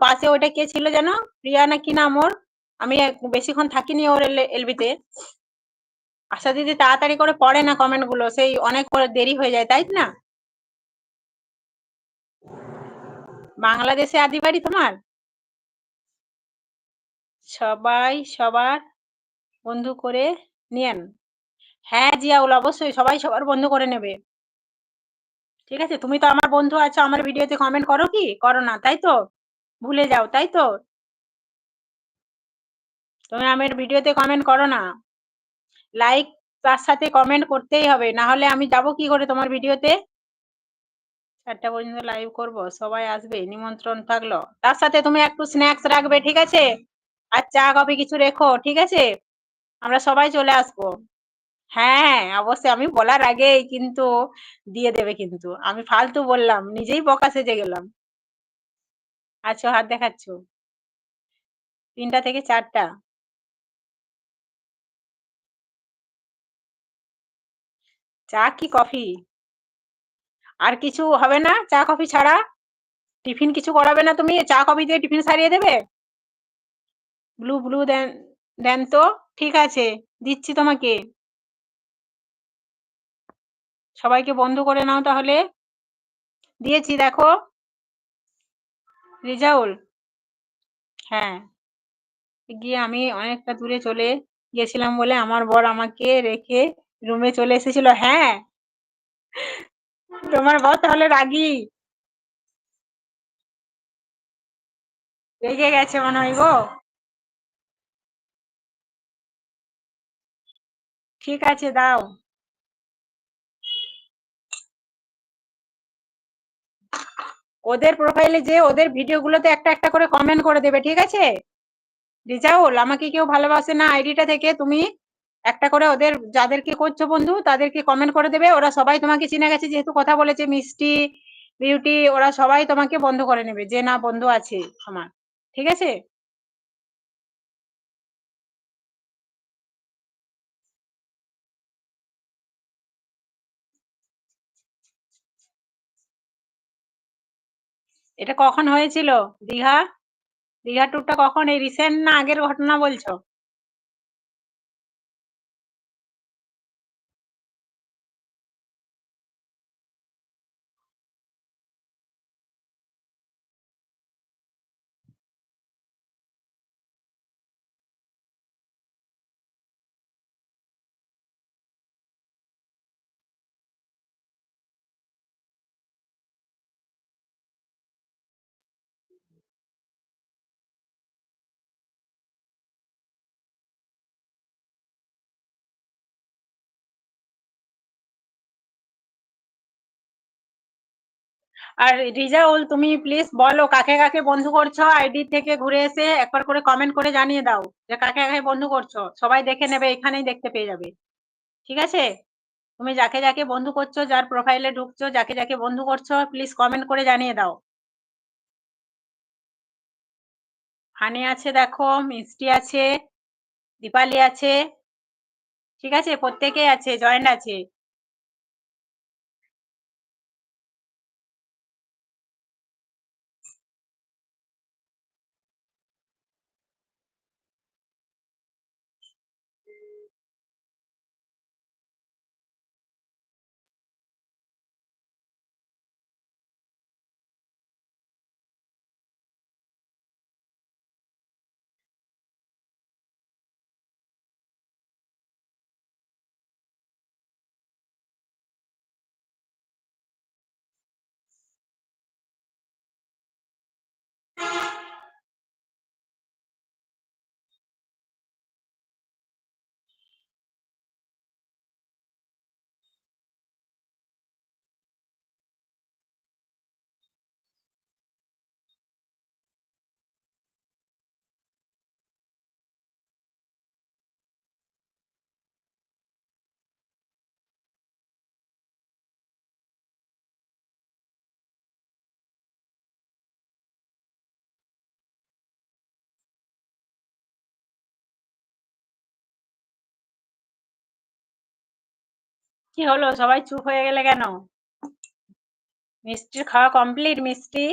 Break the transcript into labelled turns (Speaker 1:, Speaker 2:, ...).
Speaker 1: পাশে ওটা কে ছিল যেন? প্রিয়া না কি নাম ওর? আমি বেশিক্ষণ থাকিনি ওর এলবিতে। আশা দিদি তাড়াতাড়ি করে পড়ে না কমেন্ট গুলো, সেই অনেক করে দেরি হয়ে যায়, তাই না? বাংলাদেশে আদি বাড়ি তোমার? সবাই সবার বন্ধু করে নিয়েন। হ্যাঁ জিয়াউল, অবশ্যই সবাই সবার বন্ধু করে নেবে। ঠিক আছে, তুমি তো আমার বন্ধু আছো, আমার ভিডিওতে কমেন্ট করো কি? করো না, তাই তো? ভুলে যাও, তাই তো? তুমি আমার ভিডিওতে কমেন্ট করো না, লাইক তার সাথে কমেন্ট করতেই হবে, না হলে আমি যাব কি করে তোমার ভিডিওতে? 4টা পর্যন্ত লাইভ করব, সবাই আসবে, নিমন্ত্রণ থাকলো। তার সাথে তুমি একটু স্ন্যাক্স রাখবে, ঠিক আছে? আর চা কফি কিছু রেখো, ঠিক আছে? আমরা সবাই চলে আসবো। হ্যাঁ অবশ্যই, আমি বলার আগেই কিন্তু দিয়ে দেবে, কিন্তু আমি ফালতু বললাম, নিজেই বকা সেজে গেলাম। আচ্ছা, হাত দেখাচ্ছ? 3টা থেকে 4টা। চা কি কফি? আর কিছু হবে না চা কফি ছাড়া? টিফিন কিছু করাবে না তুমি? চা কফি দিয়ে টিফিন সারিয়ে দেবে? ব্লু ব্লু দেন, দেন তো। ঠিক আছে, দিচ্ছি তোমাকে। সবাইকে বন্ধ করে নাও তাহলে। দিয়েছি দেখো। রেজাউল, হ্যাঁ, গিয়ে আমি অনেকটা দূরে চলে গেছিলাম বলে আমার বর আমাকে রেখে রুমে চলে এসেছিল। হ্যাঁ, তোমার বর তাহলে রাগী, রেগে গেছে মনে হয় গো। ঠিক আছে, দাও। ওদের প্রোফাইলে যে ওদের ভিডিওগুলোতে একটা একটা করে কমেন্ট করে দেবে, ঠিক আছে? রিজাউল, আমাকে কেউ ভালোবাসে না আইডিটা থেকে, তুমি একটা করে ওদের যাদেরকে করছো বন্ধু তাদেরকে কমেন্ট করে দেবে, ওরা সবাই তোমাকে চিনে গেছে যেহেতু কথা বলেছে, মিষ্টি, বিউটি, ওরা সবাই তোমাকে বন্ধ করে নেবে, যে না বন্ধু আছে আমার। ঠিক আছে? এটা কখন হয়েছিল? দীঘা, দীঘা ট্যুরটা কখন? এই রিসেন্ট না আগের ঘটনা বলছো? আর রিজাউল, তুমি প্লিজ বলো কাকে কাকে বন্ধু করছো, আইডি থেকে ঘুরে এসে একবার করে কমেন্ট করে জানিয়ে দাও যে কাকে কাকে বন্ধু করছো, সবাই দেখে নেবে, এখানেই দেখতে পেয়ে যাবে। ঠিক আছে? তুমি যাকে যাকে বন্ধু করছো, যার প্রোফাইলে ঢুকছো, যাকে যাকে বন্ধু করছো, প্লিজ কমেন্ট করে জানিয়ে দাও। হানি আছে দেখো, মিষ্টি আছে, দীপালি আছে, ঠিক আছে, প্রত্যেকেই আছে, জয়েন্ট আছে। কি হলো, সবাই চুপ হয়ে গেলে কেন? মিষ্টির খাওয়া কমপ্লিট? মিষ্টি